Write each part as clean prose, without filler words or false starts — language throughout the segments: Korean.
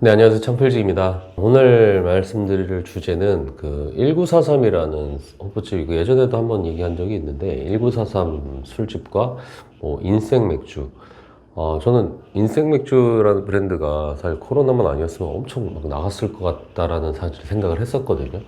네, 안녕하세요. 창필지입니다. 오늘 말씀드릴 주제는 그 1943이라는 호프집, 예전에도 한번 얘기한 적이 있는데, 1943 술집과 인생 맥주. 저는 인생 맥주라는 브랜드가 사실 코로나만 아니었으면 엄청 막 나갔을 것 같다라는 사실 생각을 했었거든요.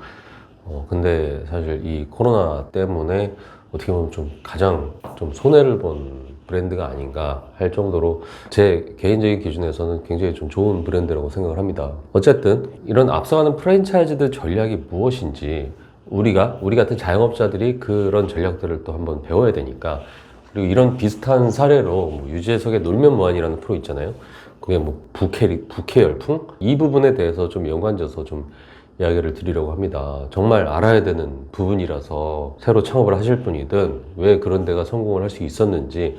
근데 사실 이 코로나 때문에 어떻게 보면 좀 가장 좀 손해를 본 브랜드가 아닌가 할 정도로 제 개인적인 기준에서는 굉장히 좀 좋은 브랜드라고 생각을 합니다. 어쨌든 이런 앞서가는 프랜차이즈들 전략이 무엇인지 우리 같은 자영업자들이 그런 전략들을 또 한번 배워야 되니까, 그리고 이런 비슷한 사례로 유재석의 놀면 뭐하니라는 프로 있잖아요. 그게 부캐 열풍? 이 부분에 대해서 좀 연관져서 좀 이야기를 드리려고 합니다. 정말 알아야 되는 부분이라서 새로 창업을 하실 분이든 왜 그런 데가 성공을 할 수 있었는지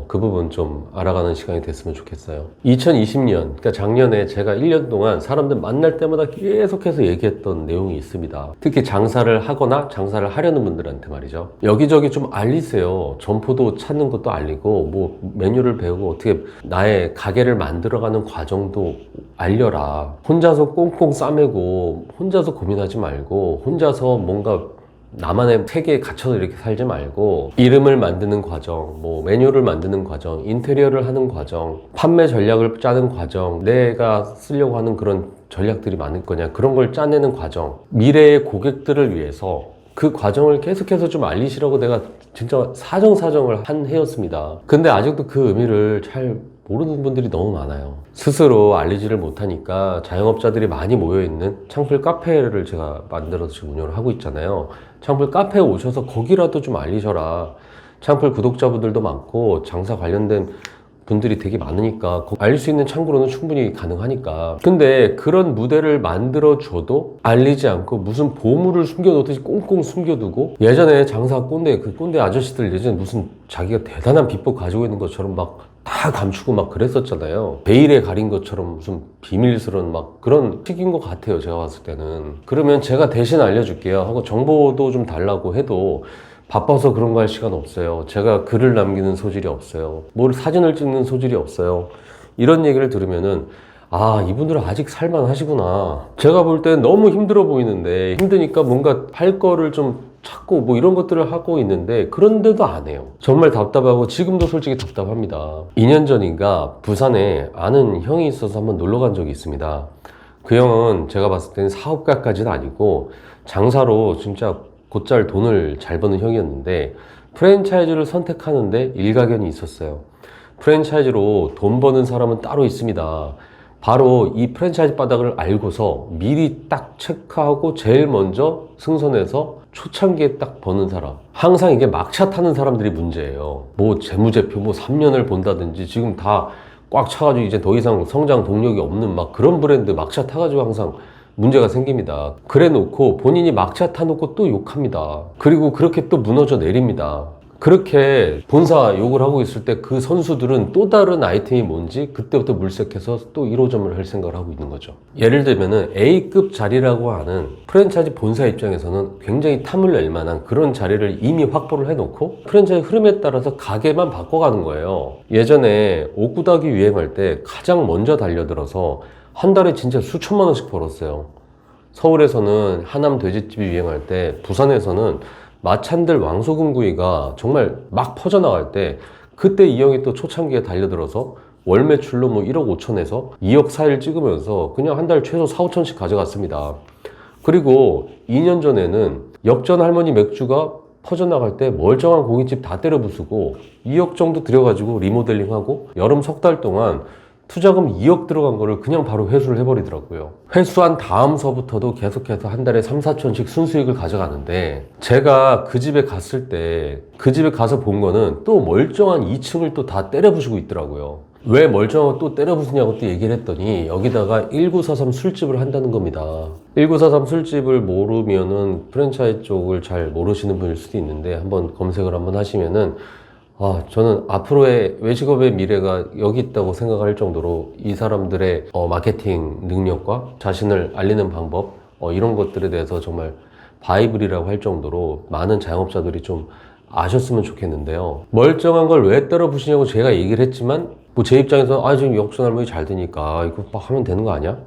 그 부분 좀 알아가는 시간이 됐으면 좋겠어요. 2020년, 그러니까 작년에 제가 1년 동안 사람들 만날 때마다 계속해서 얘기했던 내용이 있습니다. 특히 장사를 하거나 장사를 하려는 분들한테 말이죠. 여기저기 좀 알리세요. 점포도 찾는 것도 알리고, 메뉴를 배우고, 어떻게 나의 가게를 만들어가는 과정도 알려라. 혼자서 꽁꽁 싸매고, 혼자서 고민하지 말고, 혼자서 뭔가 나만의 세계에 갇혀서 이렇게 살지 말고, 이름을 만드는 과정, 메뉴를 만드는 과정, 인테리어를 하는 과정, 판매 전략을 짜는 과정, 내가 쓰려고 하는 그런 전략들이 많을 거냐, 그런 걸 짜내는 과정, 미래의 고객들을 위해서 그 과정을 계속해서 좀 알리시라고 내가 진짜 사정을 한 해였습니다. 근데 아직도 그 의미를 잘 모르는 분들이 너무 많아요. 스스로 알리지를 못하니까 자영업자들이 많이 모여있는 창필 카페를 제가 만들어서 지금 운영을 하고 있잖아요. 창필 카페에 오셔서 거기라도 좀 알리셔라. 창필 구독자분들도 많고 장사 관련된 분들이 되게 많으니까 알릴 수 있는 창구로는 충분히 가능하니까. 근데 그런 무대를 만들어줘도 알리지 않고 무슨 보물을 숨겨놓듯이 꽁꽁 숨겨두고, 예전에 장사 꼰대, 그 꼰대 아저씨들 예전에 무슨 자기가 대단한 비법 가지고 있는 것처럼 막 다 감추고 막 그랬었잖아요. 베일에 가린 것처럼 무슨 비밀스러운 막 그런 식인 것 같아요, 제가 봤을 때는. 그러면 제가 대신 알려줄게요 하고 정보도 좀 달라고 해도 바빠서 그런 거 할 시간 없어요. 제가 글을 남기는 소질이 없어요. 사진을 찍는 소질이 없어요. 이런 얘기를 들으면은, 아, 이분들은 아직 살만하시구나. 제가 볼 땐 너무 힘들어 보이는데, 힘드니까 뭔가 할 거를 좀 찾고 이런 것들을 하고 있는데, 그런데도 안 해요. 정말 답답하고 지금도 솔직히 답답합니다. 2년 전인가 부산에 아는 형이 있어서 한번 놀러 간 적이 있습니다. 그 형은 제가 봤을 때는 사업가까지는 아니고 장사로 진짜 곧잘 돈을 잘 버는 형이었는데, 프랜차이즈를 선택하는데 일가견이 있었어요. 프랜차이즈로 돈 버는 사람은 따로 있습니다. 바로 이 프랜차이즈 바닥을 알고서 미리 딱 체크하고 제일 먼저 승선해서 초창기에 딱 버는 사람. 항상 이게 막차 타는 사람들이 문제예요. 재무제표 3년을 본다든지 지금 다 꽉 차가지고 이제 더 이상 성장 동력이 없는 막 그런 브랜드 막차 타가지고 항상 문제가 생깁니다. 그래 놓고 본인이 막차 타놓고 또 욕합니다. 그리고 그렇게 또 무너져 내립니다. 그렇게 본사 욕을 하고 있을 때 그 선수들은 또 다른 아이템이 뭔지 그때부터 물색해서 또 1호점을 할 생각을 하고 있는 거죠. 예를 들면은 A급 자리라고 하는 프랜차이즈 본사 입장에서는 굉장히 탐을 낼 만한 그런 자리를 이미 확보를 해놓고 프랜차이즈 흐름에 따라서 가게만 바꿔가는 거예요. 예전에 오구닥이 유행할 때 가장 먼저 달려들어서 한 달에 진짜 수천만 원씩 벌었어요. 서울에서는 하남 돼지집이 유행할 때, 부산에서는 마찬들 왕소금구이가 정말 막 퍼져나갈 때, 그때 이 형이 또 초창기에 달려들어서 월 매출로 1억 5천에서 2억 4일 찍으면서 그냥 한 달 최소 4, 5천씩 가져갔습니다. 그리고 2년 전에는 역전 할머니 맥주가 퍼져나갈 때 멀쩡한 고깃집 다 때려 부수고 2억 정도 들여가지고 리모델링하고 여름 석 달 동안 투자금 2억 들어간 거를 그냥 바로 회수를 해버리더라고요. 회수한 다음서부터도 계속해서 한 달에 3, 4천씩 순수익을 가져가는데, 제가 그 집에 갔을 때 그 집에 가서 본 거는 또 멀쩡한 2층을 또 다 때려 부수고 있더라고요. 왜 멀쩡하고 또 때려 부수냐고 또 얘기를 했더니 여기다가 1943 술집을 한다는 겁니다. 1943 술집을 모르면은 프랜차이즈 쪽을 잘 모르시는 분일 수도 있는데, 한번 검색을 한번 하시면은 저는 앞으로의 외식업의 미래가 여기 있다고 생각할 정도로 이 사람들의 마케팅 능력과 자신을 알리는 방법, 이런 것들에 대해서 정말 바이블이라고 할 정도로 많은 자영업자들이 좀 아셨으면 좋겠는데요. 멀쩡한 걸 왜 때려 부시냐고 제가 얘기를 했지만 뭐 제 입장에서 지금 역전할머니 잘 되니까 이거 막 하면 되는 거 아니야?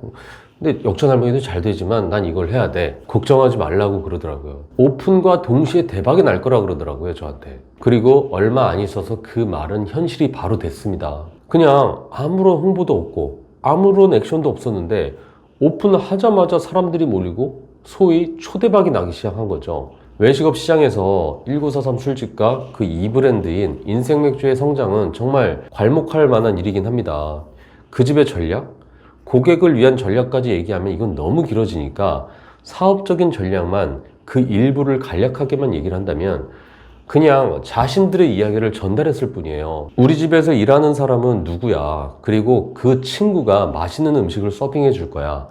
근데 역전할머니도 잘 되지만 난 이걸 해야 돼. 걱정하지 말라고 그러더라고요. 오픈과 동시에 대박이 날 거라 그러더라고요, 저한테. 그리고 얼마 안 있어서 그 말은 현실이 바로 됐습니다. 그냥 아무런 홍보도 없고 아무런 액션도 없었는데 오픈하자마자 사람들이 몰리고 소위 초대박이 나기 시작한 거죠. 외식업 시장에서 1943 술집과 그 2브랜드인 인생맥주의 성장은 정말 괄목할 만한 일이긴 합니다. 그 집의 전략? 고객을 위한 전략까지 얘기하면 이건 너무 길어지니까 사업적인 전략만 그 일부를 간략하게만 얘기를 한다면 그냥 자신들의 이야기를 전달했을 뿐이에요. 우리 집에서 일하는 사람은 누구야? 그리고 그 친구가 맛있는 음식을 서빙해 줄 거야.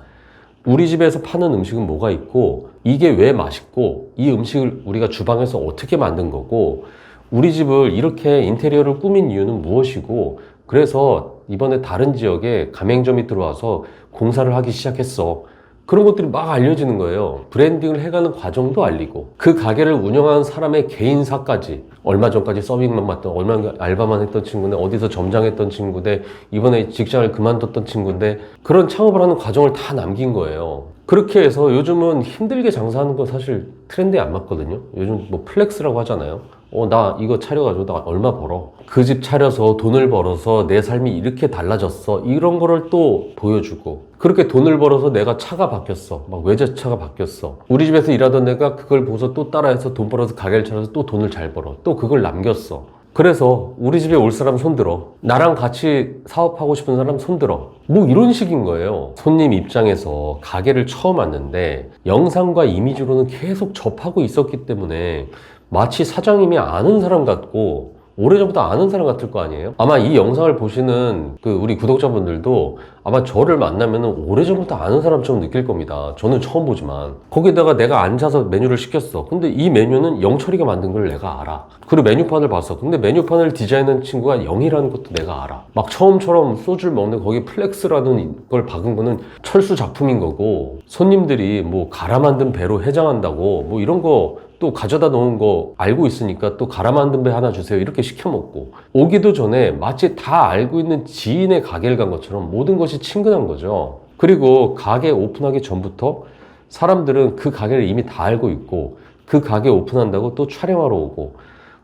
우리 집에서 파는 음식은 뭐가 있고 이게 왜 맛있고 이 음식을 우리가 주방에서 어떻게 만든 거고 우리 집을 이렇게 인테리어를 꾸민 이유는 무엇이고 그래서 이번에 다른 지역에 가맹점이 들어와서 공사를 하기 시작했어. 그런 것들이 막 알려지는 거예요. 브랜딩을 해가는 과정도 알리고 그 가게를 운영하는 사람의 개인사까지 얼마 전까지 서빙만 맡던 얼마 알바만 했던 친구인데 어디서 점장했던 친구인데 이번에 직장을 그만뒀던 친구인데 그런 창업을 하는 과정을 다 남긴 거예요. 그렇게 해서 요즘은 힘들게 장사하는 거 사실 트렌드에 안 맞거든요. 요즘 뭐 플렉스라고 하잖아요. 나 이거 차려가지고 나 얼마 벌어. 그 집 차려서 돈을 벌어서 내 삶이 이렇게 달라졌어. 이런 거를 또 보여주고. 그렇게 돈을 벌어서 내가 차가 바뀌었어. 막 외제차가 바뀌었어. 우리 집에서 일하던 애가 그걸 보고서 또 따라해서 돈 벌어서 가게를 차려서 또 돈을 잘 벌어. 또 그걸 남겼어. 그래서 우리 집에 올 사람 손들어. 나랑 같이 사업하고 싶은 사람 손들어. 뭐 이런 식인 거예요. 손님 입장에서 가게를 처음 왔는데 영상과 이미지로는 계속 접하고 있었기 때문에 마치 사장님이 아는 사람 같고 오래전부터 아는 사람 같을 거 아니에요? 아마 이 영상을 보시는 우리 구독자분들도 아마 저를 만나면 오래전부터 아는 사람처럼 느낄 겁니다. 저는 처음 보지만. 거기다가 내가 앉아서 메뉴를 시켰어. 근데 이 메뉴는 영철이가 만든 걸 내가 알아. 그리고 메뉴판을 봤어. 근데 메뉴판을 디자인한 친구가 영이라는 것도 내가 알아. 막 처음처럼 소주를 먹는데 거기 플렉스라는 걸 박은 거는 철수 작품인 거고 손님들이 뭐 갈아 만든 배로 해장한다고 뭐 이런 거 또 가져다 놓은 거 알고 있으니까 또 갈아 만든 배 하나 주세요 이렇게 시켜 먹고 오기도 전에 마치 다 알고 있는 지인의 가게를 간 것처럼 모든 것이 친근한 거죠. 그리고 가게 오픈하기 전부터 사람들은 그 가게를 이미 다 알고 있고 그 가게 오픈한다고 또 촬영하러 오고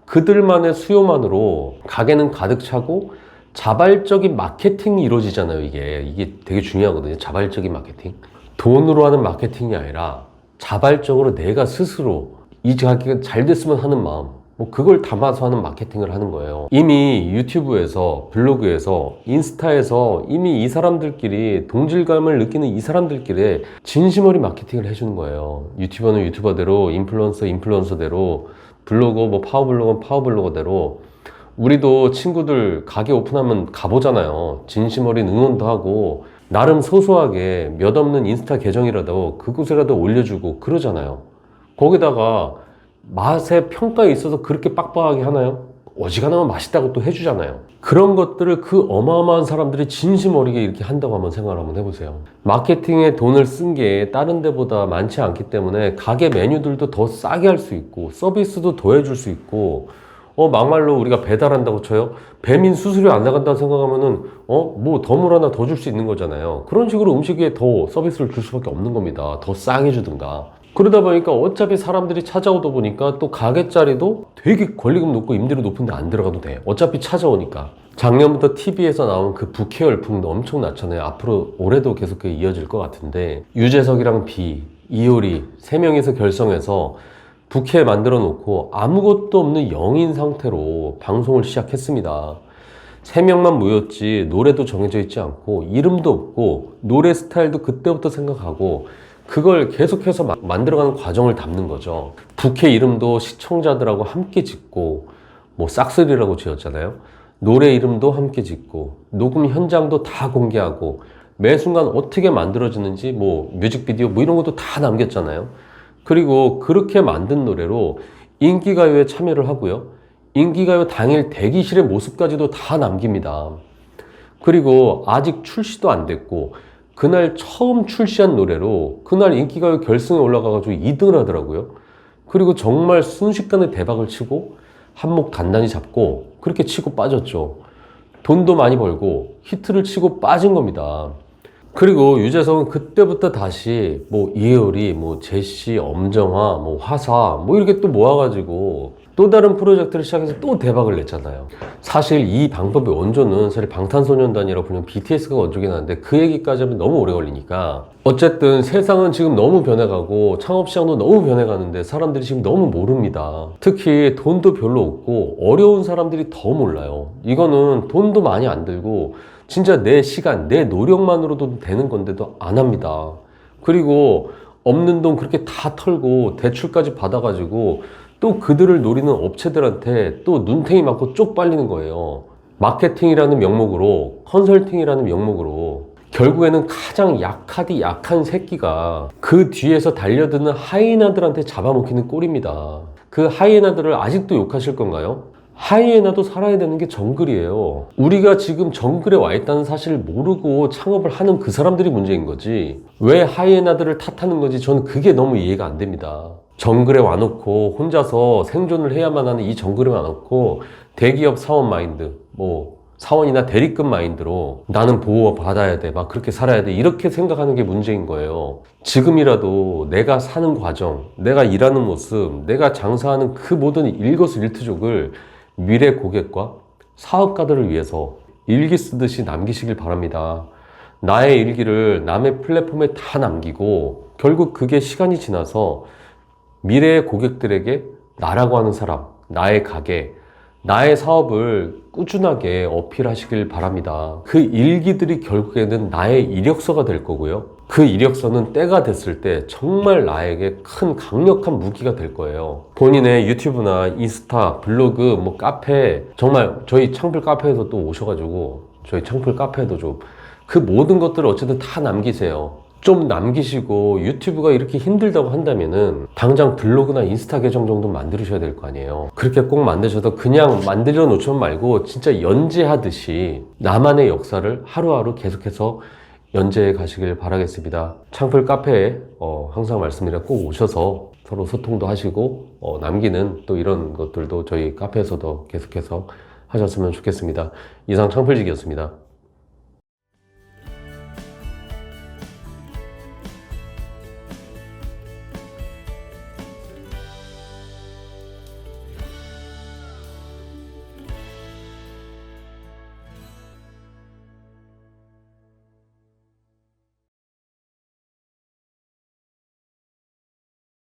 그들만의 수요만으로 가게는 가득 차고 자발적인 마케팅이 이루어지잖아요. 이게 되게 중요하거든요. 자발적인 마케팅. 돈으로 하는 마케팅이 아니라 자발적으로 내가 스스로 이 가게가 잘 됐으면 하는 마음, 뭐 그걸 담아서 하는 마케팅을 하는 거예요. 이미 유튜브에서, 블로그에서, 인스타에서 이미 이 사람들끼리 동질감을 느끼는 이 사람들끼리 진심 어린 마케팅을 해주는 거예요. 유튜버는 유튜버대로, 인플루언서대로, 블로거, 뭐 파워블로거는 파워블로거대로 우리도 친구들 가게 오픈하면 가보잖아요. 진심 어린 응원도 하고 나름 소소하게 몇 없는 인스타 계정이라도 그곳에라도 올려주고 그러잖아요. 거기다가 맛의 평가에 있어서 그렇게 빡빡하게 하나요? 어지간하면 맛있다고 또 해주잖아요. 그런 것들을 그 어마어마한 사람들이 진심 어리게 이렇게 한다고 한번 생각을 한번 해보세요. 마케팅에 돈을 쓴 게 다른 데보다 많지 않기 때문에 가게 메뉴들도 더 싸게 할 수 있고 서비스도 더 해줄 수 있고 막말로 우리가 배달한다고 쳐요. 배민 수수료 안 나간다고 생각하면은 뭐 덤을 하나 더 줄 수 있는 거잖아요. 그런 식으로 음식에 더 서비스를 줄 수밖에 없는 겁니다. 더 싸게 주든가. 그러다 보니까 어차피 사람들이 찾아오다 보니까 또 가게 자리도 되게 권리금 높고 임대료 높은데 안 들어가도 돼. 어차피 찾아오니까. 작년부터 TV에서 나온 그 부캐 열풍도 엄청 났잖아요. 앞으로 올해도 계속 그게 이어질 것 같은데 유재석이랑 비, 이효리 3명이서 결성해서 부캐 만들어 놓고 아무것도 없는 영인 상태로 방송을 시작했습니다. 3명만 모였지 노래도 정해져 있지 않고 이름도 없고 노래 스타일도 그때부터 생각하고 그걸 계속해서 만들어가는 과정을 담는 거죠. 부캐 이름도 시청자들하고 함께 짓고 뭐 싹쓸이라고 지었잖아요. 노래 이름도 함께 짓고 녹음 현장도 다 공개하고 매 순간 어떻게 만들어지는지 뭐 뮤직비디오 뭐 이런 것도 다 남겼잖아요. 그리고 그렇게 만든 노래로 인기가요에 참여를 하고요. 인기가요 당일 대기실의 모습까지도 다 남깁니다. 그리고 아직 출시도 안 됐고 그날 처음 출시한 노래로 그날 인기가요 결승에 올라가가지고 2등을 하더라고요. 그리고 정말 순식간에 대박을 치고 한몫 단단히 잡고 그렇게 치고 빠졌죠. 돈도 많이 벌고 히트를 치고 빠진 겁니다. 그리고 유재석은 그때부터 다시 뭐 이혜율이, 뭐 제시, 엄정화, 뭐 화사 뭐 이렇게 또 모아가지고 또 다른 프로젝트를 시작해서 또 대박을 냈잖아요. 사실 이 방법의 원조는 사실 방탄소년단이라고 불리는 BTS가 원조긴 한데 그 얘기까지 하면 너무 오래 걸리니까 어쨌든 세상은 지금 너무 변해가고 창업시장도 너무 변해가는데 사람들이 지금 너무 모릅니다. 특히 돈도 별로 없고 어려운 사람들이 더 몰라요. 이거는 돈도 많이 안 들고 진짜 내 시간, 내 노력만으로도 되는 건데도 안 합니다. 그리고 없는 돈 그렇게 다 털고 대출까지 받아가지고 또 그들을 노리는 업체들한테 또 눈탱이 맞고 쪽팔리는 거예요. 마케팅이라는 명목으로, 컨설팅이라는 명목으로 결국에는 가장 약한 새끼가 그 뒤에서 달려드는 하이에나들한테 잡아먹히는 꼴입니다. 그 하이에나들을 아직도 욕하실 건가요? 하이에나도 살아야 되는 게 정글이에요. 우리가 지금 정글에 와 있다는 사실을 모르고 창업을 하는 그 사람들이 문제인 거지, 왜 하이에나들을 탓하는 건지 저는 그게 너무 이해가 안 됩니다. 정글에 와놓고 혼자서 생존을 해야만 하는 이 정글에 와놓고 대기업 사원 마인드, 뭐 사원이나 대리급 마인드로 나는 보호받아야 돼, 막 그렇게 살아야 돼, 이렇게 생각하는 게 문제인 거예요. 지금이라도 내가 사는 과정, 내가 일하는 모습, 내가 장사하는 그 모든 일거수일투족을 미래 고객과 사업가들을 위해서 일기 쓰듯이 남기시길 바랍니다. 나의 일기를 남의 플랫폼에 다 남기고 결국 그게 시간이 지나서 미래의 고객들에게 나라고 하는 사람, 나의 가게, 나의 사업을 꾸준하게 어필하시길 바랍니다. 그 일기들이 결국에는 나의 이력서가 될 거고요. 그 이력서는 때가 됐을 때 정말 나에게 큰 강력한 무기가 될 거예요. 본인의 유튜브나 인스타, 블로그, 뭐 카페, 정말 저희 창풀 카페에서 또 오셔가지고 저희 창풀 카페에도 좀 그 모든 것들을 어쨌든 다 남기세요. 좀 남기시고 유튜브가 이렇게 힘들다고 한다면은 당장 블로그나 인스타 계정 정도 만들으셔야 될 거 아니에요. 그렇게 꼭 만드셔도 그냥 만들어 놓지 말고 진짜 연재하듯이 나만의 역사를 하루하루 계속해서 연재해 가시길 바라겠습니다. 창풀 카페에 항상 말씀드려 꼭 오셔서 서로 소통도 하시고 남기는 또 이런 것들도 저희 카페에서도 계속해서 하셨으면 좋겠습니다. 이상 창풀직이었습니다.